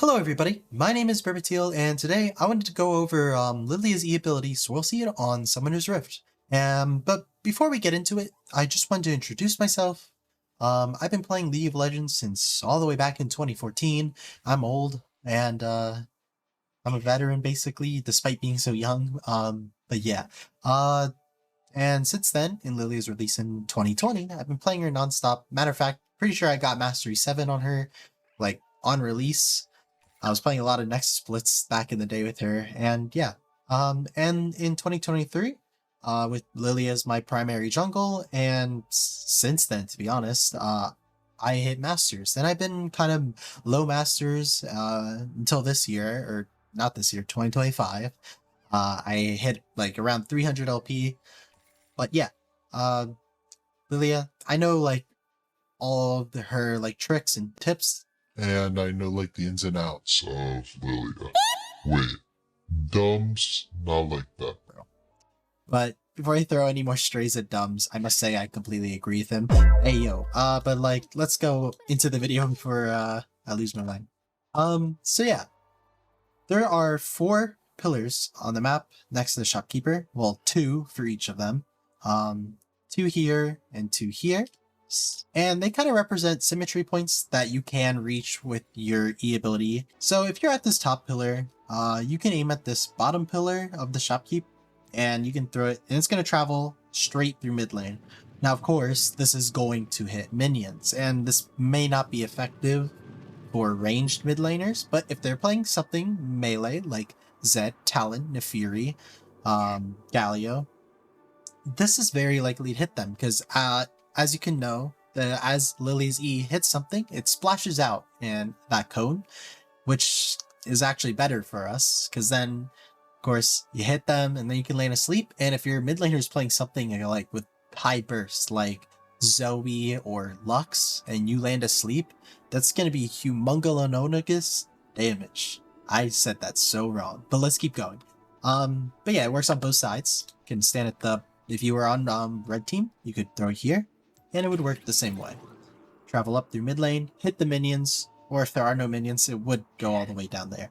Hello everybody, my name is Berbatiel, and today I wanted to go over Lillia's E-ability Swirl Seed on Summoner's Rift. But before we get into it, I just wanted to introduce myself. I've been playing League of Legends since all the way back in 2014. I'm old, and I'm a veteran basically, despite being so young. But yeah. And since then, in Lillia's release in 2020, I've been playing her nonstop. Matter of fact, pretty sure I got Mastery 7 on her, like, on release. I was playing a lot of Nexus Splits back in the day with her, and yeah. And in 2023, with Lillia as my primary jungle, and since then, to be honest, I hit Masters. And I've been kind of low Masters until this year, or not this year, 2025. I hit like around 300 LP, but yeah. Lillia, I know like all of her like tricks and tips. And I know like the ins and outs of Lillia. Wait, dumbs? Not like that. But before I throw any more strays at Dumbs, I must say I completely agree with him. Hey yo, but like, let's go into the video before I lose my mind. So yeah. There are 4 pillars on the map next to the shopkeeper. Well, 2 for each of them. 2 here and 2 here. And they kind of represent symmetry points that you can reach with your E ability. So if you're at this top pillar, you can aim at this bottom pillar of the shopkeep, and you can throw it, and it's going to travel straight through mid lane. Now, of course, this is going to hit minions, and this may not be effective for ranged mid laners, but if they're playing something melee like Zed, Talon, Nefiri, Galio, this is very likely to hit them because as you can know, as Lillia's E hits something, it splashes out in that cone, which is actually better for us because then, of course, you hit them and then you can land asleep. And if your mid laner is playing something like with high burst, like Zoe or Lux, and you land asleep, that's going to be humongous damage. I said that so wrong, but let's keep going. But yeah, it works on both sides. You can stand at the, if you were on red team, you could throw it here, and it would work the same way. Travel up through mid lane, hit the minions, or if there are no minions, it would go all the way down there.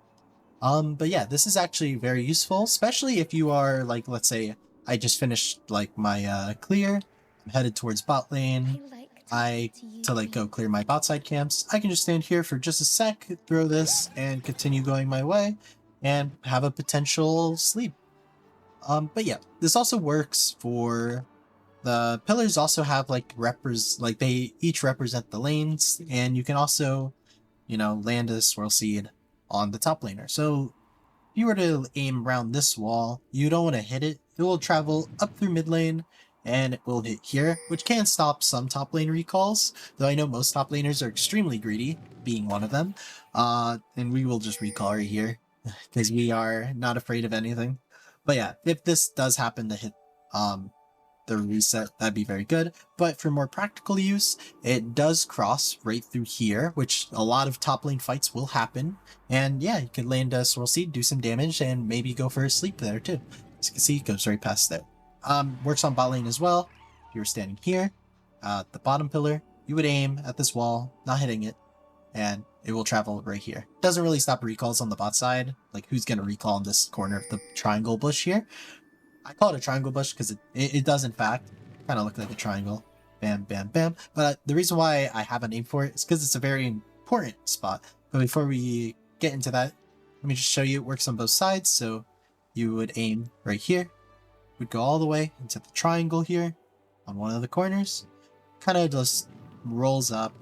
But yeah, this is actually very useful, especially if you are like, let's say I just finished like my clear, I'm headed towards bot lane, to like go clear my bot side camps, I can just stand here for just a sec, throw this, and continue going my way, and have a potential sleep. But yeah, this also works for the pillars. Also have like they each represent the lanes, and you can also, you know, land a swirl seed on the top laner. So if you were to aim around this wall, you don't want to hit it. It will travel up through mid lane, and it will hit here, which can stop some top lane recalls, though I know most top laners are extremely greedy, being one of them. And we will just recall right here, because we are not afraid of anything. But yeah, if this does happen to hit the reset, that'd be very good. But for more practical use, it does cross right through here, which a lot of top lane fights will happen. And yeah, you could land a Swirl Seed, do some damage, and maybe go for a sleep there too. As you can see, it goes right past there. Works on bot lane as well. If you were standing here, at the bottom pillar, you would aim at this wall, not hitting it, and it will travel right here. Doesn't really stop recalls on the bot side, like who's going to recall in this corner of the triangle bush here. I call it a triangle bush because it does in fact kind of look like a triangle. Bam, bam, bam. But the reason why I have a name for it is because it's a very important spot. But before we get into that, let me just show you it works on both sides. So you would aim right here, would go all the way into the triangle here on one of the corners, kind of just rolls up,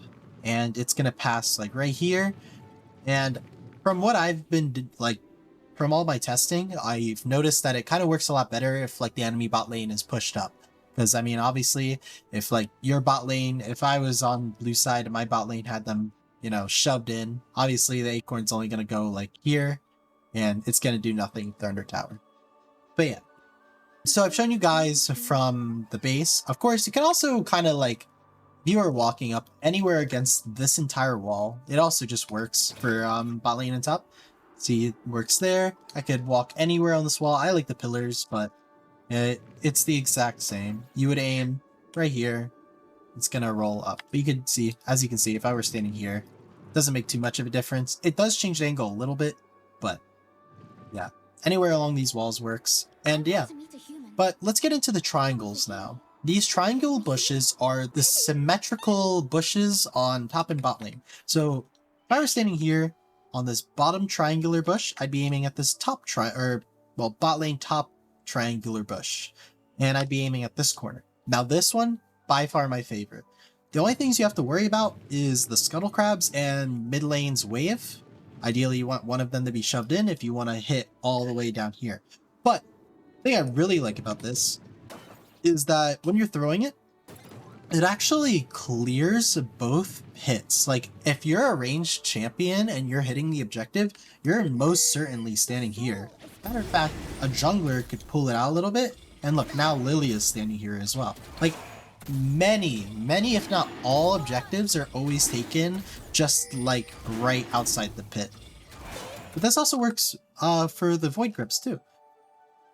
and it's going to pass like right here. And from what I've been like, from all my testing, I've noticed that it kind of works a lot better if like the enemy bot lane is pushed up. Because I mean, obviously, if like your bot lane, if I was on blue side and my bot lane had them, you know, shoved in, obviously the acorn's only going to go like here, and it's going to do nothing if they're under tower. But yeah. So I've shown you guys from the base. Of course, you can also kind of like, if you are walking up anywhere against this entire wall, it also just works for bot lane and top. See, it works there. I could walk anywhere on this wall. I like the pillars, but it's the exact same. You would aim right here. It's gonna roll up. But you can see, as you can see, if I were standing here, Doesn't make too much of a difference. It does change the angle a little bit, but yeah. Anywhere along these walls works. And yeah, but let's get into the triangles now. These triangle bushes are the symmetrical bushes on top and bot lane. So if I were standing here on this bottom triangular bush, I'd be aiming at this top bot lane top triangular bush. And I'd be aiming at this corner. Now this one, by far my favorite. The only things you have to worry about is the scuttle crabs and mid lane's wave. Ideally, you want one of them to be shoved in if you want to hit all the way down here. But the thing I really like about this is that when you're throwing it, it actually clears both hits. Like, if you're a ranged champion and you're hitting the objective, you're most certainly standing here. Matter of fact, a jungler could pull it out a little bit, and look, now Lillia is standing here as well. Like, many, if not all objectives are always taken just like right outside the pit. But this also works for the void grips too.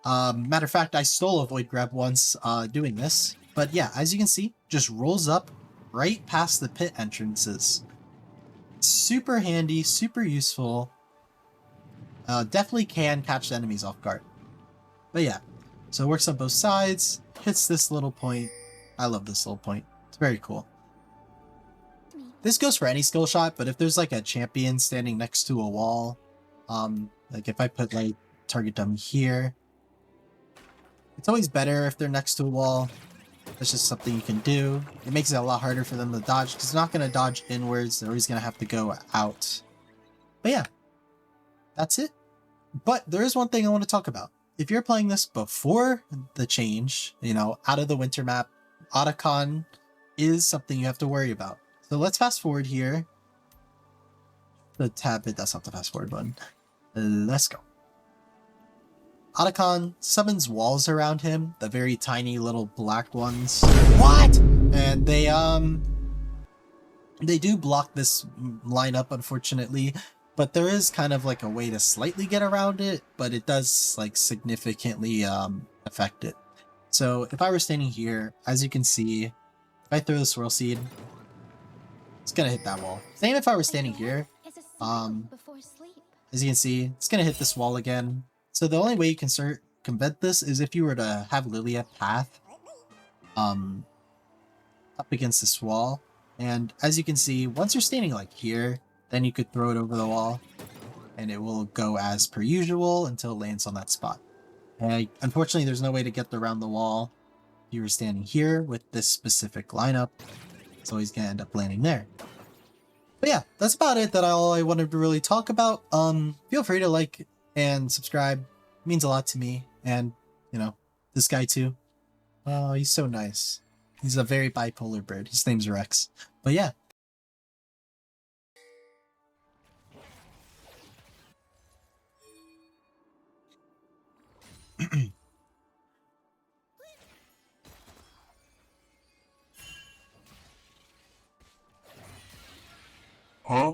Matter of fact, I stole a void grab once doing this. But yeah, as you can see, just rolls up right past the pit entrances. Super handy, super useful. Definitely can catch the enemies off guard. But yeah, so it works on both sides, hits this little point. I love this little point. It's very cool. This goes for any skill shot, but if there's like a champion standing next to a wall, like if I put like target dummy here, it's always better if they're next to a wall. That's just something you can do. It makes it a lot harder for them to dodge because they're not going to dodge inwards. They're always going to have to go out. But yeah, that's it. But there is one thing I want to talk about. If you're playing this before the change, you know, out of the winter map, Otacon is something you have to worry about. So let's fast forward here. The tab, that's not the fast forward button. Let's go. Otacon summons walls around him, the very tiny little black ones. What? And they do block this lineup, unfortunately, but there is kind of like a way to slightly get around it, but it does like significantly affect it. So if I were standing here, as you can see, if I throw the swirl seed, it's gonna hit that wall. Same if I were standing here. As you can see, it's gonna hit this wall again. So the only way you can prevent this is if you were to have Lillia path up against this wall. And as you can see, once you're standing like here, then you could throw it over the wall and it will go as per usual until it lands on that spot. And unfortunately, there's no way to get around the wall if you were standing here with this specific lineup. It's always gonna end up landing there. But yeah, that's about it. All I wanted to really talk about. Feel free to like and subscribe. It means a lot to me. And, you know, this guy too. Oh, he's so nice. He's a very bipolar bird. His name's Rex. But yeah. Huh?